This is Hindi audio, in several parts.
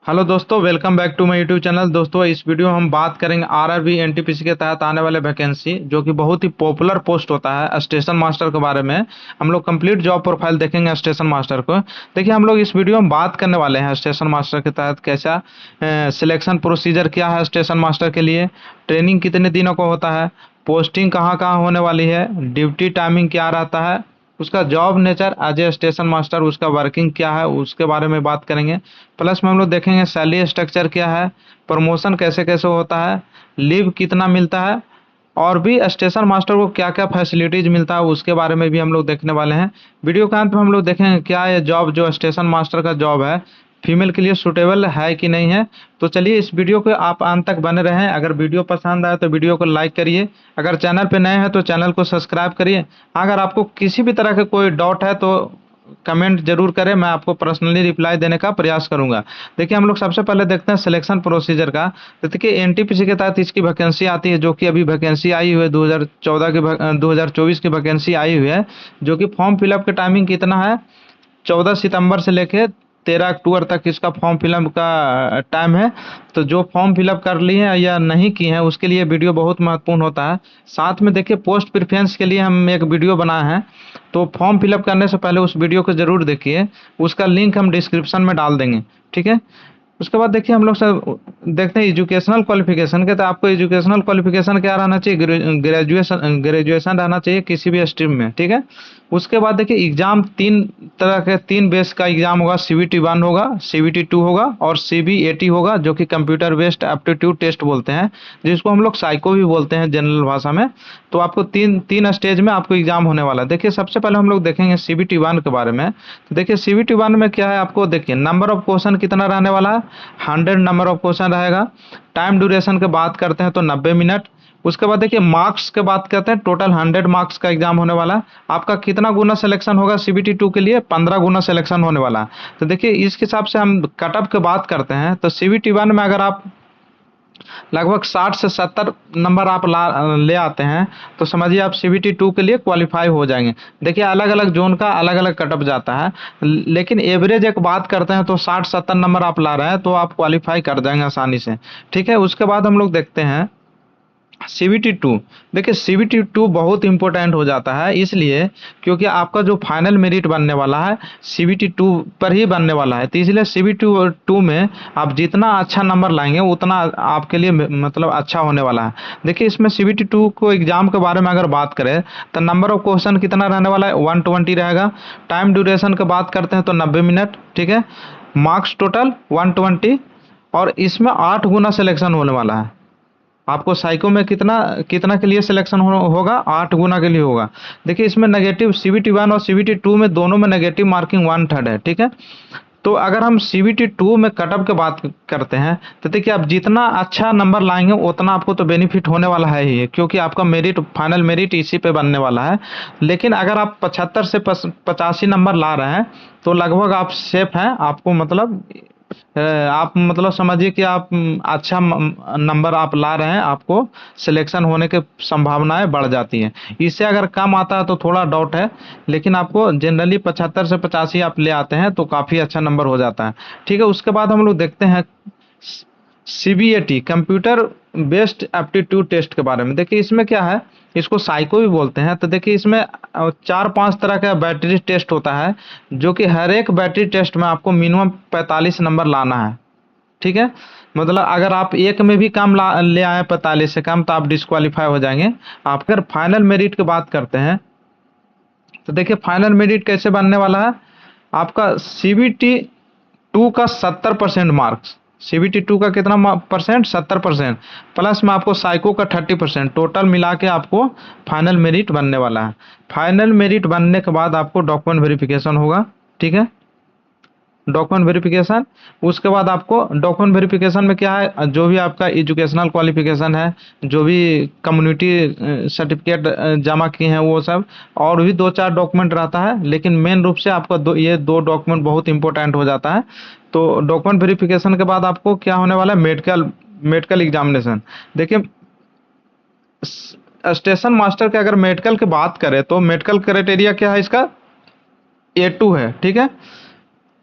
हेलो दोस्तों, welcome back to my YouTube channel. दोस्तों, इस वीडियो में हम बात करेंगे आरआरबी एनटीपीसी के तहत आने वाले वैकेंसी, जो कि बहुत ही पॉपुलर पोस्ट होता है, स्टेशन मास्टर के बारे में। हम लोग कंप्लीट जॉब प्रोफाइल देखेंगे स्टेशन मास्टर को। देखिए, हम लोग इस वीडियो में बात करने वाले हैं स्टेशन मास्टर के तहत कैसा सिलेक्शन प्रोसीजर क्या है स्टेशन मास्टर के लिए, ट्रेनिंग कितने दिनों का होता है, पोस्टिंग कहाँ कहाँ होने वाली है, ड्यूटी टाइमिंग क्या रहता है, उसका job nature as a station master, उसका वर्किंग क्या है, उसके बारे में बात करेंगे। प्लस में हम लोग देखेंगे सैलरी स्ट्रक्चर क्या है, प्रमोशन कैसे कैसे होता है, लीव कितना मिलता है, और भी स्टेशन मास्टर को क्या क्या फैसिलिटीज मिलता है उसके बारे में भी हम लोग देखने वाले हैं। वीडियो के अंत में हम लोग देखेंगे क्या ये जॉब जो स्टेशन मास्टर का जॉब है फीमेल के लिए सूटेबल है कि नहीं है। तो चलिए, इस वीडियो को आप अंत तक बने रहें। अगर वीडियो पसंद आए तो वीडियो को लाइक करिए, अगर चैनल पे नए हैं तो चैनल को सब्सक्राइब करिए। अगर आपको किसी भी तरह का कोई डाउट है तो कमेंट जरूर करें, मैं आपको पर्सनली रिप्लाई देने का प्रयास करूंगा। देखिए, हम लोग सबसे पहले देखते हैं सिलेक्शन प्रोसीजर का। तो देखिए, एनटीपीसी के तहत इसकी वैकेंसी आती है, जो कि अभी वैकेंसी आई हुई है 2024 की वैकेंसी आई हुई है। जो कि फॉर्म फिलअप के टाइमिंग कितना है, 14 सितंबर से लेके 13 अक्टूबर तक इसका फॉर्म फिलअप का टाइम है। तो जो फॉर्म फिलअप कर लिए हैं या नहीं की हैं उसके लिए वीडियो बहुत महत्वपूर्ण होता है। साथ में देखिए, पोस्ट प्रेफरेंस के लिए हम एक वीडियो बनाए हैं, तो फॉर्म फिलअप करने से पहले उस वीडियो को ज़रूर देखिए। उसका लिंक हम डिस्क्रिप्शन में डाल देंगे, ठीक है। उसके बाद देखिए, हम लोग सब देखते हैं एजुकेशनल क्वालिफिकेशन के। तो आपको एजुकेशनल क्वालिफिकेशन क्या रहना चाहिए, ग्रेजुएशन ग्रेजुएशन रहना चाहिए किसी भी स्ट्रीम में, ठीक है। उसके बाद देखिए, एग्जाम तीन तरह के, तीन बेस का एग्जाम होगा। सीबीटी 1 होगा, सीबीटी 2 होगा और सीबीएटी होगा, जो कि कंप्यूटर बेस्ड एप्टीट्यूड टेस्ट बोलते हैं, जिसको हम लोग साइको भी बोलते हैं जनरल भाषा में। तो आपको तीन तीन स्टेज में आपको एग्जाम होने वाला है। देखिए, सबसे पहले हम लोग देखेंगे सीबीटी 1 के बारे में। तो देखिए, सीबीटी 1 में क्या है, आपको देखिए नंबर ऑफ क्वेश्चन कितना रहने वाला है, 100 नंबर ऑफ क्वेश्चन रहेगा। टाइम ड्यूरेशन की बात करते हैं तो 90 मिनट। उसके बाद देखिए, मार्क्स के बात करते हैं, टोटल 100 मार्क्स का एग्जाम होने वाला है। आपका कितना गुना सिलेक्शन होगा सीबीटी 2 के लिए, 15 गुना सिलेक्शन होने वाला है। तो देखिए, इस हिसाब से हम कटअप की बात करते हैं तो सीबीटी 1 में अगर आप लगभग 60 से 70 नंबर आप ले आते हैं तो समझिए आप सीबीटी 2 के लिए क्वालिफाई हो जाएंगे। देखिए, अलग अलग जोन का अलग अलग कटअप जाता है, लेकिन एवरेज एक बात करते हैं तो 60-70 नंबर आप ला रहे हैं तो आप क्वालिफाई कर जाएंगे आसानी से, ठीक है। उसके बाद हम लोग देखते हैं सीबीटी 2। देखिए, सीबीटी 2 बहुत इंपॉर्टेंट हो जाता है, इसलिए क्योंकि आपका जो फाइनल मेरिट बनने वाला है सीबीटी 2 पर ही बनने वाला है। तो इसलिए सीबीटी 2 में आप जितना अच्छा नंबर लाएंगे उतना आपके लिए मतलब अच्छा होने वाला है। देखिए, इसमें सीबीटी 2 को एग्जाम के बारे में अगर बात करें तो नंबर ऑफ क्वेश्चन कितना रहने वाला है, 120 रहेगा। टाइम ड्यूरेशन की बात करते हैं तो 90 मिनट, ठीक है। मार्क्स टोटल 120, और इसमें 8 गुना सिलेक्शन होने वाला है। आपको साइको में कितना कितना के लिए सिलेक्शन होगा, 8 गुना के लिए होगा। देखिए, इसमें नेगेटिव सीबीटी 1 और सीबीटी 2 में दोनों में नेगेटिव मार्किंग 1/3 है, ठीक है। तो अगर हम सीबीटी 2 में कटअप की बात करते हैं तो देखिए, आप जितना अच्छा नंबर लाएंगे उतना आपको तो बेनिफिट होने वाला है ही, क्योंकि आपका मेरिट फाइनल मेरिट इसी पे बनने वाला है। लेकिन अगर आप 75 से 85 नंबर ला रहे हैं तो लगभग आप सेफ हैं। आपको मतलब आप मतलब समझिए कि आप अच्छा नंबर आप ला रहे हैं, आपको सिलेक्शन होने की संभावनाएं बढ़ जाती हैं। इससे अगर कम आता है तो थोड़ा डाउट है, लेकिन आपको जनरली 75 से 85 आप ले आते हैं तो काफ़ी अच्छा नंबर हो जाता है, ठीक है। उसके बाद हम लोग देखते हैं CBAT, computer based aptitude test के बारे में। देखिए, इसमें क्या है, इसको साइको भी बोलते हैं। तो देखिए, इसमें 4-5 तरह का बैटरी टेस्ट होता है, जो कि हर एक बैटरी टेस्ट में आपको मिनिमम 45 नंबर लाना है, ठीक है। मतलब अगर आप एक में भी कम ले आए 45 से कम तो आप डिस्क्वालीफाई हो जाएंगे। आप अगर फाइनल मेरिट की बात करते हैं तो देखिए, फाइनल मेरिट कैसे बनने वाला है, आपका सीबीटी 2 का 70% मार्क्स, सीबीटी 2 का कितना परसेंट, 70%, प्लस में आपको साइको का 30%, टोटल मिला के आपको फाइनल मेरिट बनने वाला है। फाइनल मेरिट बनने के बाद आपको डॉक्यूमेंट वेरिफिकेशन होगा, ठीक है। डॉक्यूमेंट वेरिफिकेशन, उसके बाद आपको डॉक्यूमेंट वेरिफिकेशन में क्या है, जो भी आपका एजुकेशनल क्वालिफिकेशन है, जो भी कम्युनिटी सर्टिफिकेट जमा किए हैं वो सब, और भी 2-4 डॉक्यूमेंट रहता है, लेकिन मेन रूप से आपका ये दो डॉक्यूमेंट बहुत इंपॉर्टेंट हो जाता है। तो डॉक्यूमेंट वेरिफिकेशन के बाद आपको क्या होने वाला है, मेडिकल मेडिकल एग्जामिनेशन। देखिए, स्टेशन मास्टर के अगर मेडिकल की बात करें तो मेडिकल क्राइटेरिया क्या है इसका, A2 है, ठीक है।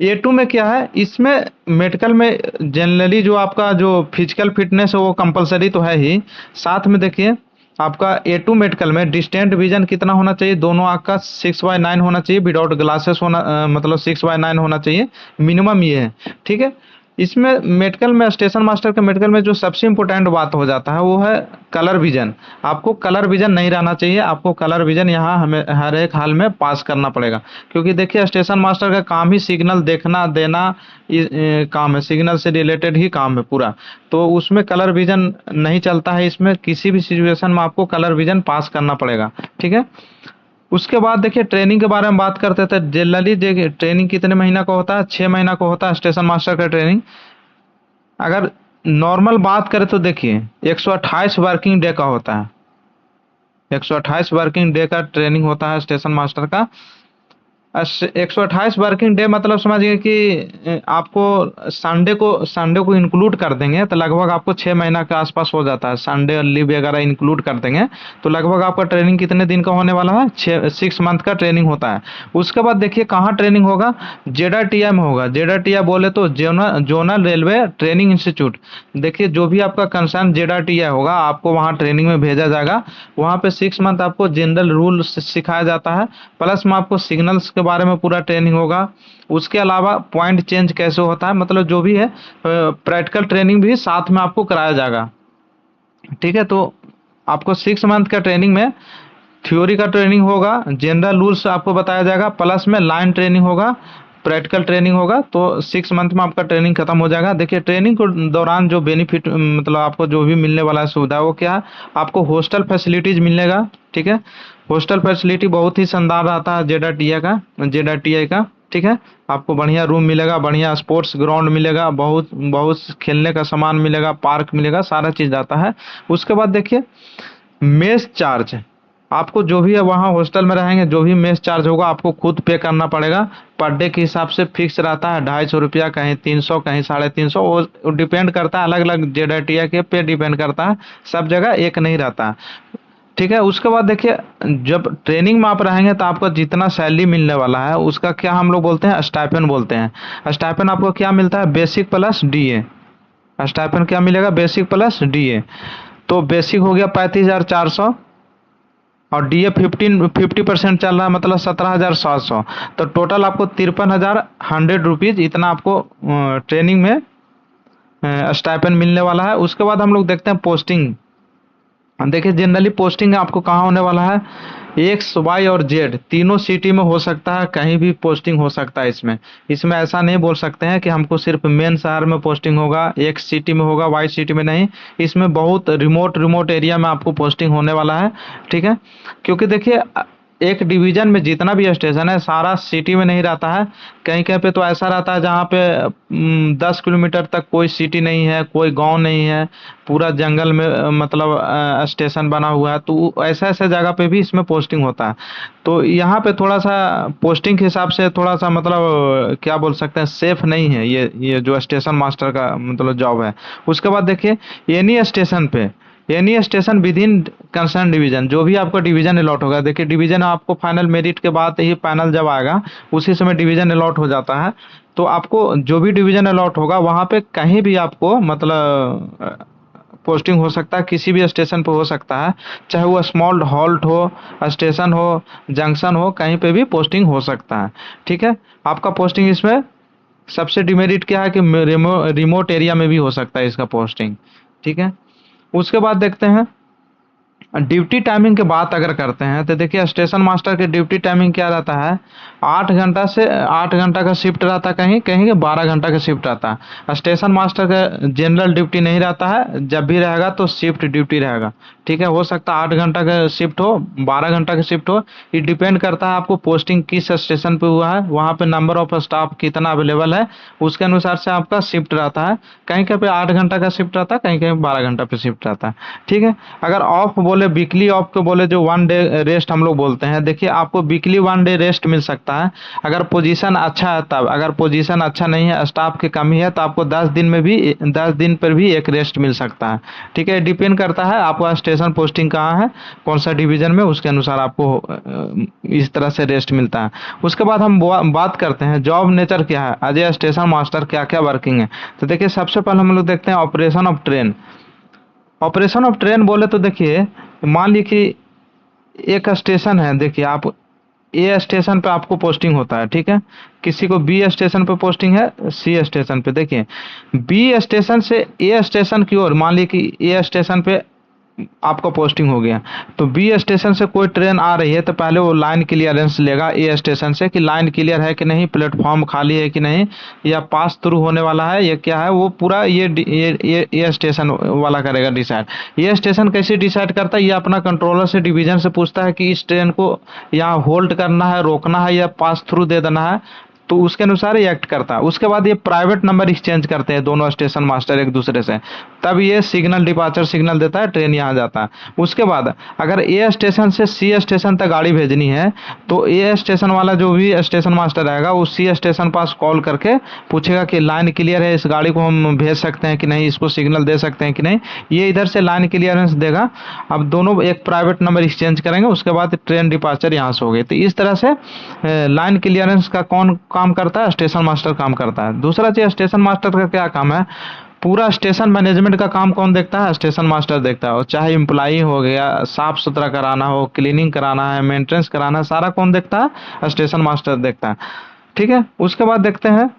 A2 में क्या है, इसमें मेडिकल में जनरली जो आपका जो फिजिकल फिटनेस है वो कंपलसरी तो है ही, साथ में देखिए आपका A2 मेडिकल में डिस्टेंट विजन कितना होना चाहिए, दोनों आँख का 6/9 होना चाहिए, विदाउट ग्लासेस होना मतलब 6/9 होना चाहिए, मिनिमम ये है। ठीक है, इसमें मेडिकल में स्टेशन मास्टर के मेडिकल में जो सबसे इम्पोर्टेंट बात हो जाता है वो है कलर विजन। आपको कलर विजन नहीं रहना चाहिए, आपको कलर विजन यहाँ हमें हर एक हाल में पास करना पड़ेगा, क्योंकि देखिए स्टेशन मास्टर का काम ही सिग्नल देखना देना, काम है, सिग्नल से रिलेटेड ही काम है पूरा। तो उसमें कलर विजन नहीं चलता है, इसमें किसी भी सिचुएशन में आपको कलर विजन पास करना पड़ेगा। ठीक है, उसके बाद देखिए ट्रेनिंग के बारे में बात करते थे। जनरली देखिए ट्रेनिंग कितने महीना का होता है, 6 महीना का होता है स्टेशन मास्टर का ट्रेनिंग। अगर नॉर्मल बात करें तो देखिए 128 वर्किंग डे का होता है, 128 वर्किंग डे का ट्रेनिंग होता है स्टेशन मास्टर का। 128 वर्किंग डे मतलब समझिए कि आपको संडे को इंक्लूड कर देंगे तो लगभग आपको 6 महीना के आसपास हो जाता है, संडे और लीव वगैरह इंक्लूड कर देंगे तो लगभग आपका ट्रेनिंग कितने दिन का होने वाला है, 6 मंथ का ट्रेनिंग होता है। उसके बाद देखिए कहाँ ट्रेनिंग होगा, जेडआरटीआई में होगा। जेडआरटीआई बोले तो जोनल रेलवे ट्रेनिंग इंस्टीट्यूट। देखिए जो भी आपका कंसर्न जेडआरटीआई होगा आपको वहाँ ट्रेनिंग में भेजा जाएगा। वहाँ पे 6 मंथ आपको जनरल रूल सिखाया जाता है, प्लस में आपको सिग्नल्स के बारे में पूरा ट्रेनिंग होगा। उसके अलावा पॉइंट चेंज कैसे होता है, मतलब जो भी है प्रैक्टिकल ट्रेनिंग भी साथ में आपको कराया जाएगा। ठीक है, तो आपको 6 मंथ का ट्रेनिंग में थ्योरी का ट्रेनिंग होगा, जनरल रूल्स आपको बताया जाएगा, प्लस में लाइन ट्रेनिंग होगा, प्रैक्टिकल ट्रेनिंग होगा। तो 6 मंथ में आपका ट्रेनिंग खत्म हो जाएगा। देखिए ट्रेनिंग के दौरान जो बेनिफिट मतलब आपको जो भी मिलने वाला है सुविधा वो क्या है, आपको हॉस्टल फैसिलिटीज मिलेगा। ठीक है, हॉस्टल फैसिलिटी बहुत ही शानदार रहता है जेडआरटीआई का। ठीक है, आपको बढ़िया रूम मिलेगा, बढ़िया स्पोर्ट्स ग्राउंड मिलेगा, बहुत बहुत खेलने का सामान मिलेगा, पार्क मिलेगा, सारा चीज़ आता है। उसके बाद देखिए मेस चार्ज, आपको जो भी है वहाँ हॉस्टल में रहेंगे जो भी मेस चार्ज होगा आपको खुद पे करना पड़ेगा। पर डे के हिसाब से फिक्स रहता है, 250 रुपया, कहीं 300, कहीं 350, वो डिपेंड करता है, अलग अलग जेडआरटीआई के पे डिपेंड करता है, सब जगह एक नहीं रहता है। ठीक है, उसके बाद देखिए जब ट्रेनिंग में आप रहेंगे तो आपको जितना सैलरी मिलने वाला है उसका क्या हम लोग बोलते हैं, स्टाइपेंड बोलते हैं। स्टाइपेंड आपको क्या मिलता है, बेसिक प्लस डीए। स्टाइपेंड क्या मिलेगा, बेसिक प्लस डीए। तो बेसिक हो गया 35,400 और डीए 50% चल रहा है, मतलब 17,700। तो टोटल आपको 53,100 रुपीज इतना आपको ट्रेनिंग में स्टाइपेंड मिलने वाला है। उसके बाद हम लोग देखते हैं पोस्टिंग। देखिए जनरली पोस्टिंग आपको कहाँ होने वाला है, एक्स वाई और जेड तीनों सिटी में हो सकता है, कहीं भी पोस्टिंग हो सकता है। इसमें इसमें ऐसा नहीं बोल सकते हैं कि हमको सिर्फ मेन शहर में पोस्टिंग होगा, एक्स सिटी में होगा, वाई सिटी में नहीं। इसमें बहुत रिमोट रिमोट एरिया में आपको पोस्टिंग होने वाला है। ठीक है, क्योंकि देखिए एक डिवीजन में जितना भी स्टेशन है सारा सिटी में नहीं रहता है, कहीं कहीं पे तो ऐसा रहता है जहाँ पे 10 किलोमीटर तक कोई सिटी नहीं है, कोई गांव नहीं है, पूरा जंगल में मतलब स्टेशन बना हुआ है। तो ऐसा ऐसा जगह पे भी इसमें पोस्टिंग होता है। तो यहाँ पे थोड़ा सा पोस्टिंग के हिसाब से थोड़ा सा मतलब क्या बोल सकते हैं, सेफ नहीं है ये जो स्टेशन मास्टर का मतलब जॉब है। उसके बाद देखिए any station with in concern division, जो भी आपको डिवीजन अलॉट होगा। देखिए डिवीजन आपको फाइनल मेरिट के बाद ही पैनल जब आएगा उसी समय डिवीजन अलॉट हो जाता है। तो आपको जो भी डिवीजन अलॉट होगा वहाँ पे कहीं भी आपको मतलब पोस्टिंग हो सकता है, किसी भी स्टेशन पे हो सकता है, चाहे वो स्मॉल हॉल्ट हो, स्टेशन हो, जंक्शन हो, कहीं पे भी पोस्टिंग हो सकता है। ठीक है, आपका पोस्टिंग इसमें सबसे डिमेरिट क्या है कि रिमोट एरिया में भी हो सकता है इसका पोस्टिंग। ठीक है, उसके बाद देखते हैं ड्यूटी टाइमिंग की बात अगर करते हैं तो देखिए स्टेशन मास्टर की ड्यूटी टाइमिंग क्या रहता है, 8 घंटा से 8 घंटा का शिफ्ट रहता है, कहीं कहीं 12 घंटा का शिफ्ट रहता है। स्टेशन मास्टर का जनरल ड्यूटी नहीं रहता है, जब भी रहेगा तो शिफ्ट ड्यूटी रहेगा। ठीक है, हो सकता है 8 घंटा का शिफ्ट हो, 12 घंटा का शिफ्ट हो, ये डिपेंड करता है आपको पोस्टिंग किस स्टेशन पे हुआ है, वहाँ पे नंबर ऑफ स्टाफ कितना अवेलेबल है, उसके अनुसार से आपका शिफ्ट रहता है। कहीं कहीं पे 8 घंटा का शिफ्ट रहता है, कहीं कहीं 12 घंटा पे शिफ्ट रहता है। ठीक है, अगर ऑफ बोले वीकली ऑफ को बोले जो 1 डे रेस्ट हम लोग बोलते हैं, देखिए आपको वीकली 1 डे रेस्ट मिल सकता रहता है। अगर पोजीशन अच्छा है तब, अगर पोजीशन अच्छा नहीं है, स्टाफ की कमी है, तो आपको 10 दिन पर भी एक रेस्ट मिल सकता है। ठीक है, डिपेंड करता है आपका स्टेशन पोस्टिंग कहाँ है, कौन सा डिवीजन में, उसके अनुसार आपको इस तरह से रेस्ट मिलता है। उसके बाद हम बात करते हैं जॉब नेचर क्या है, एज ए स्टेशन मास्टर क्या क्या वर्किंग है। तो देखिए, सबसे पहले हम लोग देखते हैं operation of train. Operation of train बोले तो देखिए, मान लीजिए कि एक स्टेशन है, देखिए आप ए स्टेशन पे आपको पोस्टिंग होता है, ठीक है, किसी को बी स्टेशन पे पोस्टिंग है, सी स्टेशन पे। देखिए, बी स्टेशन से ए स्टेशन की ओर, मान लीजिए कि ए स्टेशन पे आपका पोस्टिंग हो गया, तो बी स्टेशन से कोई ट्रेन आ रही है तो पहले वो लाइन क्लियरेंस लेगा ए स्टेशन से कि लाइन क्लियर है कि नहीं, प्लेटफॉर्म खाली है कि नहीं, या पास थ्रू होने वाला है, ये क्या है, वो पूरा ये स्टेशन वाला करेगा डिसाइड। ये स्टेशन कैसे डिसाइड करता है, ये अपना कंट्रोलर से, डिवीजन से पूछता है कि इस ट्रेन को यहाँ होल्ड करना है, रोकना है, या पास थ्रू दे देना है, तो उसके अनुसार ये एक्ट करता है। उसके बाद ये प्राइवेट नंबर एक्सचेंज करते हैं दोनों स्टेशन मास्टर एक दूसरे से, तब ये सिग्नल डिपार्चर सिग्नल देता है, ट्रेन यहाँ जाता है। उसके बाद अगर ए स्टेशन से सी स्टेशन तक गाड़ी भेजनी है, तो ए स्टेशन वाला जो भी स्टेशन मास्टर रहेगा वो सी स्टेशन पास कॉल करके पूछेगा कि लाइन क्लियर है, इस गाड़ी को हम भेज सकते हैं कि नहीं, इसको सिग्नल दे सकते हैं कि नहीं। ये इधर से लाइन क्लियरेंस देगा। अब दोनों एक प्राइवेट नंबर एक्सचेंज करेंगे, उसके बाद ट्रेन डिपार्चर यहाँ से हो गई। तो इस तरह से लाइन क्लियरेंस का कौन काम करता है, स्टेशन मास्टर काम करता है। दूसरा चीज, स्टेशन मास्टर का क्या काम है, पूरा स्टेशन मैनेजमेंट का काम कौन देखता है, स्टेशन मास्टर देखता है। और चाहे एम्प्लॉई हो गया, साफ सुथरा कराना हो, क्लीनिंग कराना है, मेंटेनेंस कराना है, सारा कौन देखता है, स्टेशन मास्टर देखता है। ठीक है, उसके बाद देखते हैं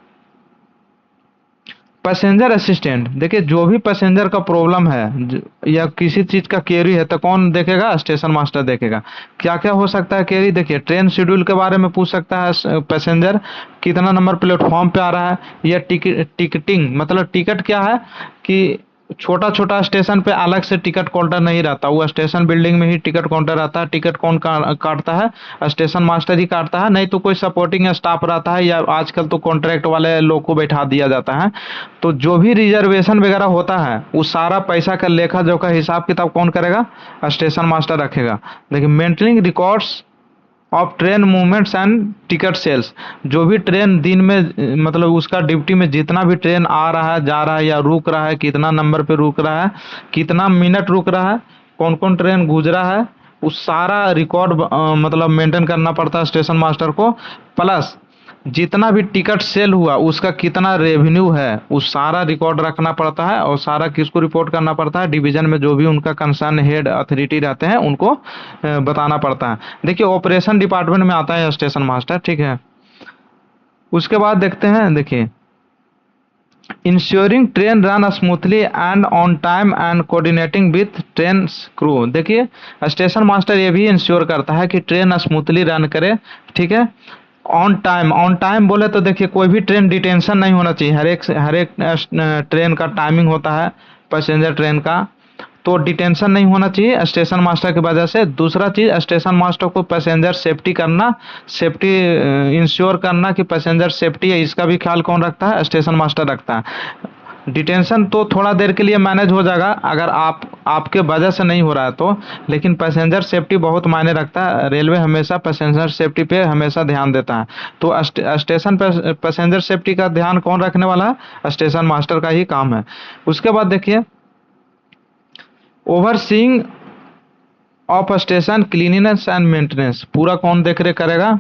पैसेंजर असिस्टेंट। देखिए, जो भी पैसेंजर का प्रॉब्लम है या किसी चीज का क्वेरी है तो कौन देखेगा, स्टेशन मास्टर देखेगा। क्या क्या हो सकता है क्वेरी, देखिए ट्रेन शेड्यूल के बारे में पूछ सकता है पैसेंजर, कितना नंबर प्लेटफॉर्म पे आ रहा है, या टिकटिंग, मतलब टिकट क्या है कि छोटा छोटा स्टेशन पे अलग से टिकट काउंटर नहीं रहता, वो स्टेशन बिल्डिंग में ही टिकट काउंटर रहता है। टिकट कौन काटता है, स्टेशन मास्टर ही काटता है, नहीं तो कोई सपोर्टिंग स्टाफ रहता है, या आजकल तो कॉन्ट्रैक्ट वाले लोग को बैठा दिया जाता है। तो जो भी रिजर्वेशन वगैरह होता है, वो सारा पैसा का लेखा जोखा हिसाब किताब कौन करेगा, स्टेशन मास्टर रखेगा। देखिए, maintaining records of train movements and ticket sales. जो भी ट्रेन दिन में, मतलब उसका ड्यूटी में जितना भी ट्रेन आ रहा है, जा रहा है या रुक रहा है, कितना नंबर पे रुक रहा है, कितना मिनट रुक रहा है, कौन कौन ट्रेन गुजरा है, उस सारा रिकॉर्ड मतलब मेंटेन करना पड़ता है स्टेशन मास्टर को। प्लस जितना भी टिकट सेल हुआ उसका कितना रेवेन्यू है, उस सारा रिकॉर्ड रखना पड़ता है। और सारा किसको रिपोर्ट करना पड़ता है, डिवीजन में जो भी उनका कंसर्न हेड अथॉरिटी रहते हैं उनको बताना पड़ता है। देखिए, ऑपरेशन डिपार्टमेंट में आता है स्टेशन मास्टर, ठीक है। उसके बाद देखते हैं, देखिए ensuring train run smoothly and on time and coordinating with train crew. देखिए, स्टेशन मास्टर ये भी इंश्योर करता है कि ट्रेन स्मूथली रन करे, ठीक है। ऑन टाइम बोले तो देखिए, कोई भी ट्रेन डिटेंशन नहीं होना चाहिए। हर एक ट्रेन का टाइमिंग होता है, पैसेंजर ट्रेन का, तो डिटेंशन नहीं होना चाहिए स्टेशन मास्टर की वजह से। दूसरा चीज, स्टेशन मास्टर को पैसेंजर सेफ्टी करना, सेफ्टी इंश्योर करना कि पैसेंजर सेफ्टी है, इसका भी ख्याल कौन रखता है, स्टेशन मास्टर रखता है। डिटेंशन तो थोड़ा देर के लिए मैनेज हो जाएगा अगर आपके वजह से नहीं हो रहा है तो, लेकिन पैसेंजर सेफ्टी बहुत मायने रखता है। रेलवे हमेशा पैसेंजर सेफ्टी पे हमेशा ध्यान देता है। तो स्टेशन पे पैसेंजर सेफ्टी का ध्यान कौन रखने वाला है, स्टेशन मास्टर का ही काम है। उसके बाद देखिए, overseeing of station cleanliness and maintenance, पूरा कौन देख रेख करेगा,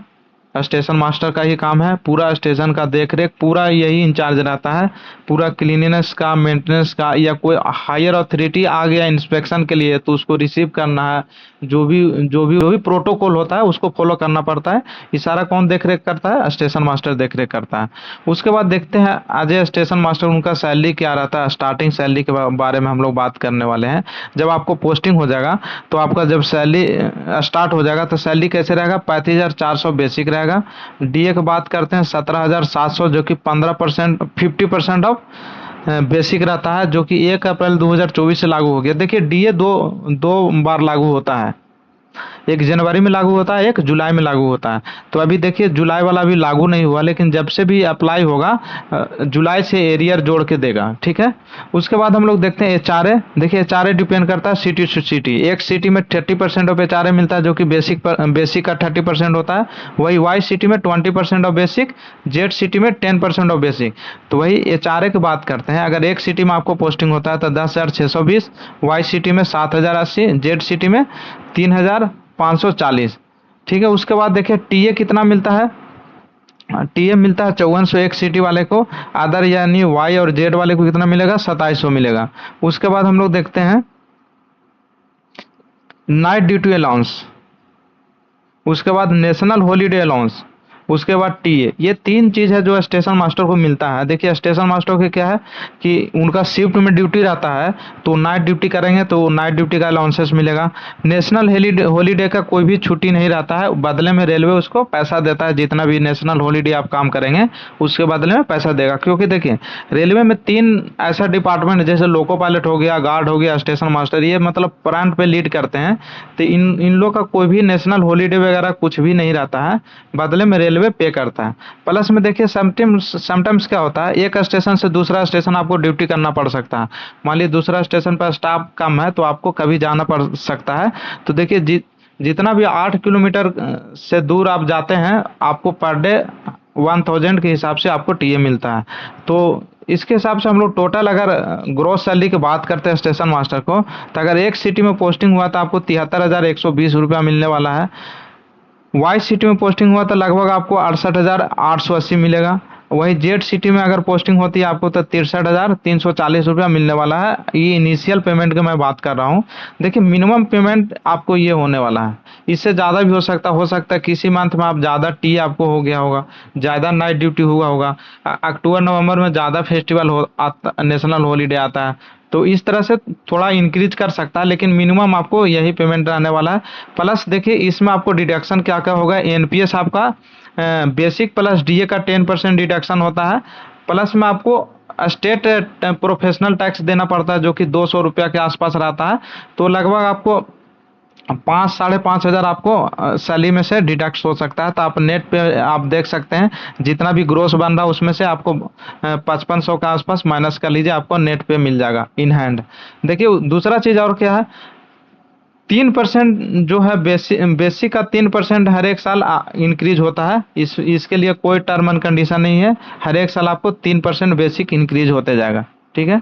स्टेशन मास्टर का ही काम है। पूरा स्टेशन का देख रेख पूरा यही इंचार्ज रहता है, पूरा क्लीनिनेस का, मेंटेनेंस का। या कोई हायर अथॉरिटी आ गया इंस्पेक्शन के लिए तो उसको रिसीव करना है, जो भी प्रोटोकॉल होता है उसको फॉलो करना पड़ता है। ये सारा कौन देख रेख करता है, स्टेशन मास्टर देख रेख करता है। उसके बाद देखते हैं एज ए स्टेशन मास्टर उनका सैलरी क्या रहता है। स्टार्टिंग सैलरी के बारे में हम लोग बात करने वाले हैं। जब आपको पोस्टिंग हो जाएगा तो आपका जब सैलरी स्टार्ट हो जाएगा तो सैलरी कैसे रहेगा, 35,400 बेसिक रहेगा। डीए की बात करते हैं 17,700, जो कि 15% 50% ऑफ बेसिक रहता है, जो कि 1 अप्रैल 2024 से लागू हो गया। देखिए, डीए दो बार लागू होता है। एक जनवरी में लागू होता है, एक जुलाई में लागू होता है। तो अभी देखिए जुलाई वाला अभी लागू नहीं हुआ, लेकिन जब से भी अप्लाई होगा जुलाई से एरियर जोड़ के देगा, ठीक है। उसके बाद हम लोग देखते हैं एचआरए। देखिए एचआरए डिपेंड करता है सिटी टू सिटी। एक सिटी में 30% ऑफ एचआरए मिलता है जो कि बेसिक का 30% होता है। वही वाई सिटी में 20% ऑफ बेसिक, जेड सिटी में 10% ऑफ बेसिक। तो वही एचआरए की बात करते हैं। अगर एक सिटी में आपको पोस्टिंग होता है तो 10,620, वाई सिटी में 7,080, जेड सिटी में 3,540, ठीक है। उसके बाद देखिए टीए कितना मिलता है। टीए मिलता है 5401 सिटी वाले को। अदर यानी वाई और जेड वाले को कितना मिलेगा, 2700 मिलेगा। उसके बाद हम लोग देखते हैं नाइट ड्यूटी अलाउंस, उसके बाद नेशनल हॉलीडे अलाउंस, उसके बाद टीए। ये तीन चीज है जो स्टेशन मास्टर को मिलता है। देखिए स्टेशन मास्टर के क्या है कि उनका शिफ्ट में ड्यूटी रहता है, तो नाइट ड्यूटी करेंगे तो नाइट ड्यूटी का अलाउंसेस मिलेगा। नेशनल हॉलीडे का कोई भी छुट्टी नहीं रहता है, बदले में रेलवे उसको पैसा देता है। जितना भी नेशनल हॉलीडे आप काम करेंगे उसके बदले में पैसा देगा। क्योंकि देखिए रेलवे में तीन ऐसा डिपार्टमेंट है, जैसे लोको पायलट हो गया, गार्ड हो गया, स्टेशन मास्टर, ये मतलब प्रांत पे लीड करते हैं। तो इन लोग का कोई भी नेशनल हॉलीडे वगैरह कुछ भी नहीं रहता है, बदले में रेलवे पे करता है। प्लस में देखिए समटाइम्स क्या होता है, एक स्टेशन से दूसरा स्टेशन आपको ड्यूटी करना पड़ सकता है। मान लीजिए दूसरा स्टेशन पर स्टाफ कम है तो आपको कभी जाना पड़ सकता है। तो देखिए जितना भी 8 किलोमीटर से दूर आप जाते हैं, आपको पर डे 1000 के हिसाब से आपको टीए मिलता है। तो इसके हिसाब से हम लोग टोटल अगर ग्रोस सैलरी की बात करते हैं स्टेशन मास्टर को, तो अगर एक सिटी में पोस्टिंग हुआ तो आपको 73,120 रुपया मिलने वाला है। वाई सिटी में पोस्टिंग हुआ तो लगभग आपको 68,880 मिलेगा। वही जेड सिटी में अगर पोस्टिंग होती है आपको तो 63,340 रुपया मिलने वाला है। ये इनिशियल पेमेंट की मैं बात कर रहा हूँ। देखिए मिनिमम पेमेंट आपको ये होने वाला है, इससे ज़्यादा भी हो सकता है किसी मंथ में आप ज़्यादा टी आपको हो गया होगा, ज़्यादा नाइट ड्यूटी हुआ होगा। अक्टूबर नवंबर में ज़्यादा फेस्टिवल नेशनल हॉलीडे आता है, तो इस तरह से थोड़ा इंक्रीज कर सकता है, लेकिन मिनिमम आपको यही पेमेंट रहने वाला है। प्लस देखिए इसमें आपको डिडक्शन क्या क्या होगा। एनपीएस आपका बेसिक प्लस डीए का 10% डिडक्शन होता है। प्लस में आपको स्टेट प्रोफेशनल टैक्स देना पड़ता है जो कि 200 रुपया के आसपास रहता है। तो लगभग आपको 5-5.5 हज़ार आपको सैलरी में से डिडक्ट हो सकता है। तो आप नेट पे आप देख सकते हैं जितना भी ग्रोस बन रहा है उसमें से आपको 5500 के आसपास माइनस कर लीजिए, आपको नेट पे मिल जाएगा इन हैंड। देखिए दूसरा चीज़ और क्या है, 3% जो है बेसिक का 3% हर एक साल इंक्रीज होता है। इसके लिए कोई टर्म एंड कंडीशन नहीं है, हर एक साल आपको 3% बेसिक इंक्रीज होते जाएगा, ठीक है।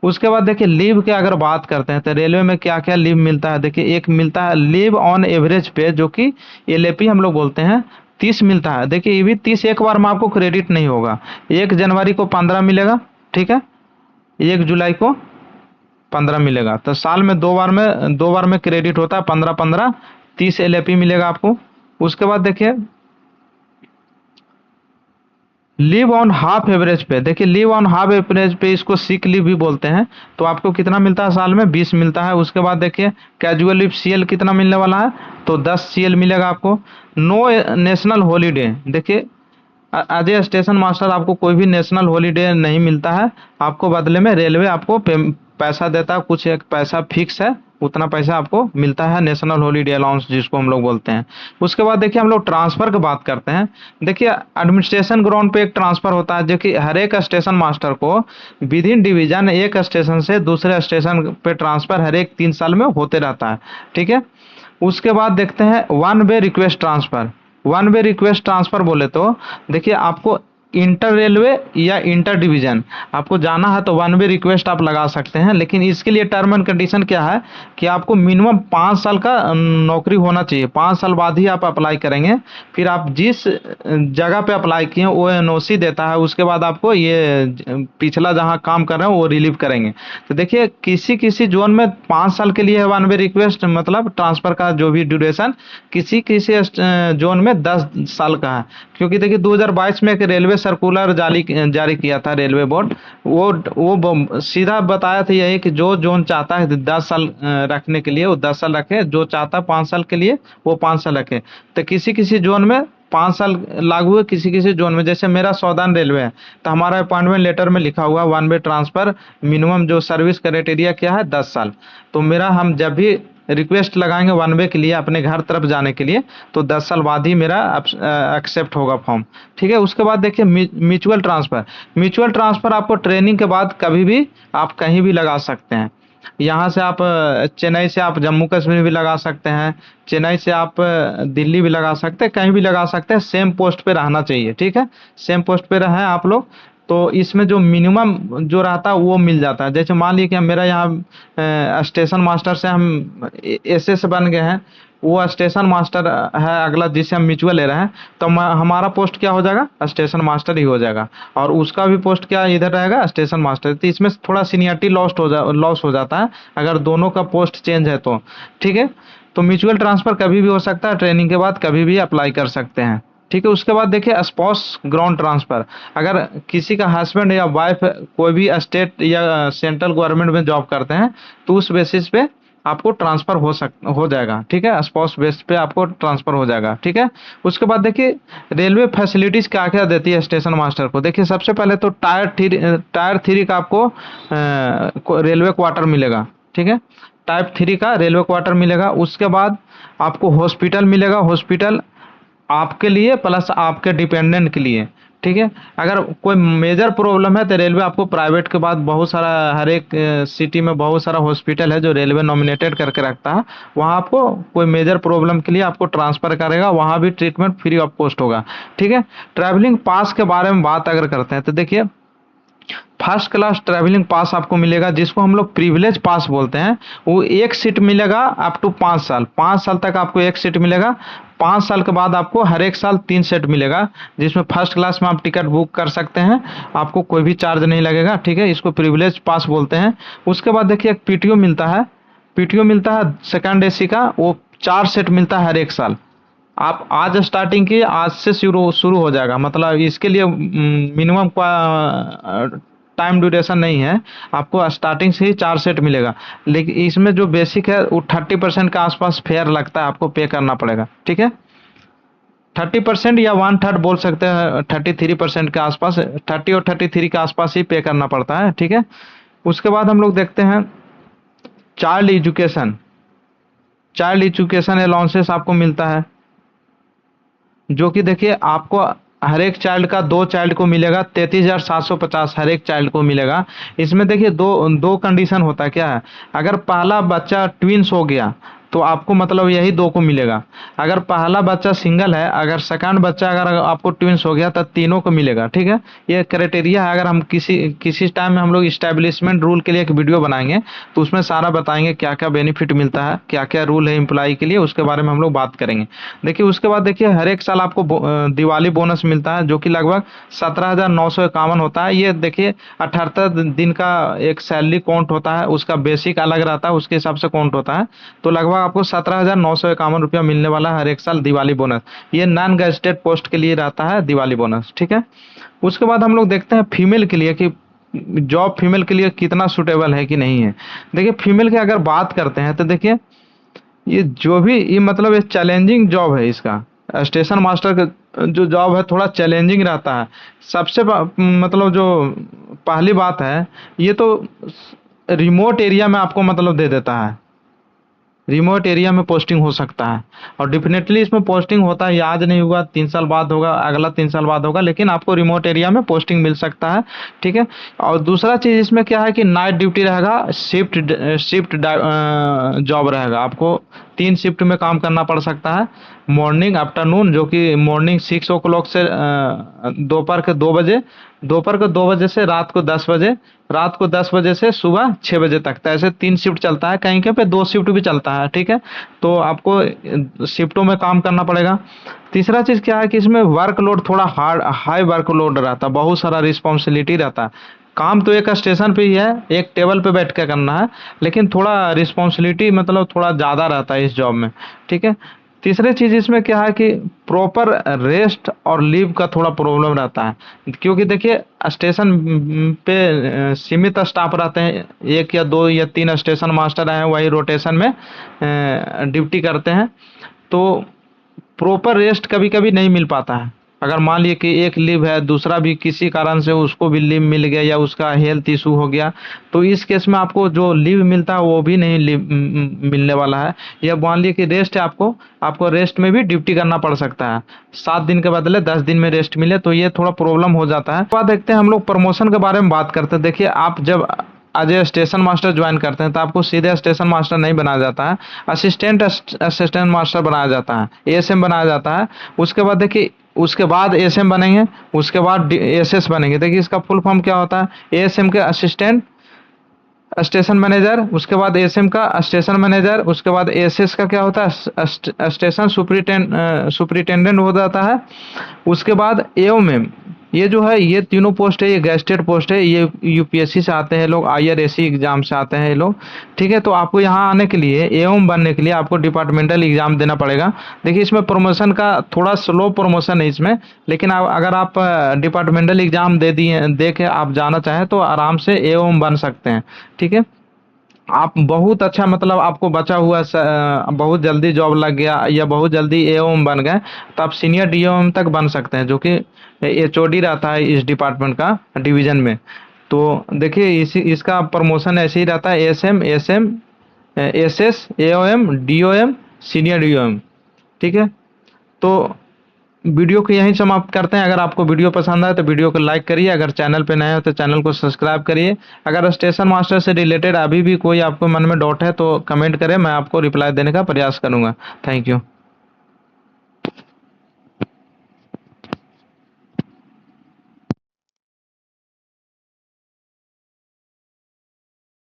उसके बाद देखिए लीव की अगर बात करते हैं तो रेलवे में क्या क्या लीव मिलता है। देखिए एक मिलता है लीव ऑन एवरेज पे जो कि एलएपी हम लोग बोलते हैं, 30 मिलता है। देखिए ये भी 30 एक बार में आपको क्रेडिट नहीं होगा। 1 जनवरी को 15 मिलेगा, ठीक है, 1 जुलाई को 15 मिलेगा। तो साल में दो बार में क्रेडिट होता है, 15-15, 30 एलएपी मिलेगा आपको। उसके बाद देखिए लीव ऑन हाफ एवरेज पे। देखिए लीव ऑन हाफ एवरेज पे इसको सिक लीव भी बोलते हैं। तो आपको कितना मिलता है साल में, 20 मिलता है। उसके बाद देखिए कैजुअल लीव सीएल कितना मिलने वाला है, तो 10 सीएल मिलेगा आपको। नो नेशनल हॉलीडे, देखिए एज ए स्टेशन मास्टर आपको कोई भी नेशनल हॉलीडे नहीं मिलता है। आपको बदले में रेलवे आपको पैसा देता है, कुछ एक पैसा फिक्स है, उतना पैसा आपको मिलता है, नेशनल हॉलीडे अलाउंस जिसको हम लोग बोलते हैं। उसके बाद देखिए हम लोग ट्रांसफर की बात करते हैं। देखिए एडमिनिस्ट्रेशन ग्राउंड पे एक ट्रांसफर होता है जो कि हर एक स्टेशन मास्टर को विद इन डिवीजन एक स्टेशन से दूसरे स्टेशन पे ट्रांसफर हर एक 3 साल में होते रहता है, ठीक है। उसके बाद देखते हैं one way request transfer. One way request transfer बोले तो देखिए आपको इंटर रेलवे या इंटर डिवीजन आपको जाना है तो वन वे रिक्वेस्ट आप लगा सकते हैं। लेकिन इसके लिए टर्म एंड कंडीशन क्या है कि आपको मिनिमम 5 साल का नौकरी होना चाहिए। 5 साल बाद ही आप अप्लाई करेंगे। फिर आप जिस जगह पे अप्लाई किए वो एनओसी देता है, उसके बाद आपको ये पिछला जहां काम कर रहे हैं वो रिलीव करेंगे। तो देखिए किसी किसी जोन में 5 साल के लिए है वन वे रिक्वेस्ट, मतलब ट्रांसफर का जो भी ड्यूरेशन, किसी किसी जोन में 10 साल का है। क्योंकि देखिए 2022 में एक रेलवे सर्कुलर जारी किया था रेलवे बोर्ड, वो सीधा बताया था यही कि जो जोन चाहता है 10 साल रखने के लिए वो 10 साल रखे, जो चाहता है 5 साल के लिए वो 5 साल रखे। तो किसी किसी जोन में 5 साल लागू है किसी किसी जोन में। जैसे मेरा सौदान रेलवे है, तो हमारा अपॉइंटमेंट लेटर में लिखा हुआ वन वे ट्रांसफर, मिनिमम जो सर्विस क्राइटेरिया क्या है 10 साल। तो मेरा हम जब भी रिक्वेस्ट लगाएंगे वन वे के लिए अपने घर तरफ जाने के लिए, तो 10 साल बाद ही मेरा एक्सेप्ट होगा फॉर्म। ठीक है, उसके बाद देखिए म्यूचुअल ट्रांसफ़र। म्यूचुअल ट्रांसफ़र आपको ट्रेनिंग के बाद कभी भी आप कहीं भी लगा सकते हैं। यहाँ से आप चेन्नई से आप जम्मू कश्मीर भी लगा सकते हैं, चेन्नई से आप दिल्ली भी लगा सकते हैं, कहीं भी लगा सकते हैं। सेम पोस्ट पे रहना चाहिए, ठीक है, सेम पोस्ट पे रहें आप लोग। तो इसमें जो मिनिमम जो रहता है वो मिल जाता है। जैसे मान लीजिए कि मेरा यहाँ स्टेशन मास्टर से हम एसएस बन गए हैं, वो स्टेशन मास्टर है अगला जिससे हम म्यूचुअल ले रहे हैं, तो हमारा पोस्ट क्या हो जाएगा, स्टेशन मास्टर ही हो जाएगा, और उसका भी पोस्ट क्या इधर रहेगा, स्टेशन मास्टर। तो इसमें थोड़ा सीनियरिटी लॉस हो जाता है अगर दोनों का पोस्ट चेंज है तो। ठीक है, तो म्यूचुअल ट्रांसफ़र कभी भी हो सकता है, ट्रेनिंग के बाद कभी भी अप्लाई कर सकते हैं। ठीक है, उसके बाद देखिए स्पाउस ग्राउंड ट्रांसफ़र। अगर किसी का हस्बैंड या वाइफ कोई भी स्टेट या सेंट्रल गवर्नमेंट में जॉब करते हैं, तो उस बेसिस पे आपको ट्रांसफ़र हो जाएगा। ठीक है, स्पाउस बेस पे आपको ट्रांसफ़र हो जाएगा। ठीक है, उसके बाद देखिए रेलवे फैसिलिटीज़ क्या क्या देती है स्टेशन मास्टर को। देखिए सबसे पहले तो टायर 3 का आपको रेलवे क्वार्टर मिलेगा। ठीक है, टाइप 3 का रेलवे क्वार्टर मिलेगा। उसके बाद आपको हॉस्पिटल मिलेगा, हॉस्पिटल आपके लिए प्लस आपके डिपेंडेंट के लिए। ठीक है, अगर कोई मेजर प्रॉब्लम है तो रेलवे आपको प्राइवेट के बाद बहुत सारा, हर एक सिटी में बहुत सारा हॉस्पिटल है जो रेलवे नॉमिनेटेड करके रखता है, वहाँ आपको कोई मेजर प्रॉब्लम के लिए आपको ट्रांसफ़र करेगा, वहाँ भी ट्रीटमेंट फ्री ऑफ कॉस्ट होगा। ठीक है, ट्रैवलिंग पास के बारे में बात अगर करते हैं तो देखिए फर्स्ट क्लास ट्रैवलिंग पास आपको मिलेगा, जिसको हम लोग प्रिविलेज पास बोलते हैं। वो एक सीट मिलेगा अप टू 5 साल, 5 साल तक आपको एक सीट मिलेगा। 5 साल के बाद आपको हर एक साल 3 सेट मिलेगा, जिसमें फर्स्ट क्लास में आप टिकट बुक कर सकते हैं, आपको कोई भी चार्ज नहीं लगेगा। ठीक है, इसको प्रिविलेज पास बोलते हैं। उसके बाद देखिए एक पीटीओ मिलता है, पीटीओ मिलता है सेकंड एसी का, वो 4 सेट मिलता है हर एक साल। आप आज स्टार्टिंग की, आज से शुरू शुरू हो जाएगा, मतलब इसके लिए मिनिमम टाइम ड्यूरेशन नहीं है, आपको स्टार्टिंग से ही 4 सेट मिलेगा। लेकिन इसमें जो बेसिक है वो 30% के आसपास फेयर लगता है, आपको पे करना पड़ेगा। ठीक है, 30% या 1/3 बोल सकते हैं, 33% के आसपास, 30 और 33 के आसपास ही पे करना पड़ता है। ठीक है, उसके बाद हम लोग देखते हैं child education. Child education allowances आपको मिलता है, जो कि देखिए आपको हर एक चाइल्ड का, 2 चाइल्ड को मिलेगा 33,750 हर एक चाइल्ड को मिलेगा। इसमें देखिए दो दो कंडीशन होता है, क्या है, अगर पहला बच्चा ट्विंस हो गया तो आपको मतलब यही 2 को मिलेगा। अगर पहला बच्चा सिंगल है, अगर सेकंड बच्चा अगर आपको ट्विंस हो गया तो तीनों को मिलेगा। ठीक है, ये क्राइटेरिया है। अगर हम किसी टाइम में हम लोग इस्टेब्लिशमेंट रूल के लिए एक वीडियो बनाएंगे, तो उसमें सारा बताएंगे क्या क्या बेनिफिट मिलता है, क्या क्या रूल है एम्प्लॉय के लिए, उसके बारे में हम लोग बात करेंगे। देखिए उसके बाद देखिए हर एक साल आपको दिवाली बोनस मिलता है, जो कि लगभग 17,951 होता है। ये देखिए 78 दिन का एक सैलरी काउंट होता है, उसका बेसिक अलग रहता है, उसके हिसाब से काउंट होता है। तो लगभग आपको 17,951 रुपया मिलने वाला है हर एक साल दिवाली बोनस। ये नॉन गैजेटेड पोस्ट के लिए रहता है दिवाली बोनस। ठीक है, उसके बाद हम लोग देखते हैं फीमेल के लिए कि जॉब फीमेल के लिए कितना सुटेबल है कि नहीं है। देखिए फीमेल की अगर बात करते हैं तो देखिए ये जो भी ये मतलब ये चैलेंजिंग जॉब है, इसका स्टेशन मास्टर का जो जॉब है थोड़ा चैलेंजिंग रहता है। मतलब जो पहली बात है, ये तो रिमोट एरिया में आपको मतलब दे देता है, रिमोट एरिया में पोस्टिंग हो सकता है, और डेफिनेटली इसमें पोस्टिंग होता है, ये आज नहीं होगा, 3 साल बाद होगा, अगला 3 साल बाद होगा, लेकिन आपको रिमोट एरिया में पोस्टिंग मिल सकता है। ठीक है, और दूसरा चीज़ इसमें क्या है कि नाइट ड्यूटी रहेगा, शिफ्ट जॉब रहेगा, आपको 3 शिफ्ट में काम करना पड़ सकता है। मॉर्निंग आफ्टरनून, जो कि मॉर्निंग 6 o'clock से दोपहर के 2 बजे, दोपहर को 2 बजे से रात को 10 बजे, रात को 10 बजे से सुबह 6 बजे तक। तो ऐसे 3 शिफ्ट चलता है, कहीं कहीं पे 2 शिफ्ट भी चलता है। ठीक है, तो आपको शिफ्टों में काम करना पड़ेगा। तीसरा चीज़ क्या है कि इसमें वर्कलोड थोड़ा हाई वर्कलोड रहता है, बहुत सारा रिस्पॉन्सिबिलिटी रहता है। काम तो एक स्टेशन पे ही है, एक टेबल पे बैठ के करना है, लेकिन थोड़ा रिस्पॉन्सिबिलिटी मतलब थोड़ा ज़्यादा रहता है इस जॉब में। ठीक है, तीसरी चीज़ इसमें क्या है कि प्रॉपर रेस्ट और लीव का थोड़ा प्रॉब्लम रहता है, क्योंकि देखिए स्टेशन पे सीमित स्टाफ रहते हैं, 1 या 2 या 3 स्टेशन मास्टर हैं, वही रोटेशन में ड्यूटी करते हैं। तो प्रॉपर रेस्ट कभी कभी नहीं मिल पाता है। अगर मान लिए कि एक लीव है, दूसरा भी किसी कारण से उसको भी लीव मिल गया या उसका हेल्थ इशू हो गया, तो इस केस में आपको जो लीव मिलता है वो भी नहीं मिलने वाला है। या मान लिए कि रेस्ट है, आपको आपको रेस्ट में भी ड्यूटी करना पड़ सकता है। 7 दिन के बदले 10 दिन में रेस्ट मिले तो ये थोड़ा प्रॉब्लम हो जाता है। बाद देखते हैं हम लोग प्रमोशन के बारे में बात करते हैं। देखिए, आप जब as a station master join करते हैं तो आपको सीधे स्टेशन मास्टर नहीं बनाया जाता है, असिस्टेंट मास्टर बनाया जाता है, एएसएम बनाया जाता है। उसके बाद देखिए, उसके बाद एएसएम बनेंगे, उसके बाद एएसएस बनेंगे। देखिए, इसका फुल फॉर्म क्या होता है? एएसएम के असिस्टेंट स्टेशन मैनेजर, उसके बाद एएसएम का स्टेशन मैनेजर, उसके बाद एएसएस का क्या होता है? स्टेशन सुपरिटेंडेंट हो जाता है। उसके बाद एओएम, ये जो है ये तीनों पोस्ट है, ये गैस्टेड पोस्ट है। ये यूपीएससी से आते हैं लोग, आईआरएसी एग्जाम से आते हैं ये लोग। ठीक है, तो आपको यहाँ आने के लिए, एओएम बनने के लिए आपको डिपार्टमेंटल एग्जाम देना पड़ेगा। देखिए, इसमें प्रमोशन का थोड़ा स्लो प्रमोशन है इसमें, लेकिन अगर आप डिपार्टमेंटल एग्जाम दे के आप जाना चाहें तो आराम से एओएम बन सकते हैं। ठीक है, आप बहुत अच्छा, मतलब आपको बचा हुआ बहुत जल्दी जॉब लग गया या बहुत जल्दी एओएम बन गए तो आप सीनियर डीओएम तक बन सकते हैं, जो कि एचओडी रहता है इस डिपार्टमेंट का डिवीजन में। तो देखिए, इसी इसका प्रमोशन ऐसे ही रहता है, ASM, ASM, SS, AOM, DOM, senior DOM. ठीक है, तो वीडियो को यहीं समाप्त करते हैं। अगर आपको वीडियो पसंद आए तो वीडियो को लाइक करिए, अगर चैनल पे नए हो तो चैनल को सब्सक्राइब करिए। अगर स्टेशन मास्टर से रिलेटेड अभी भी कोई आपको मन में डाउट है तो कमेंट करें, मैं आपको रिप्लाई देने का प्रयास करूंगा। Thank you.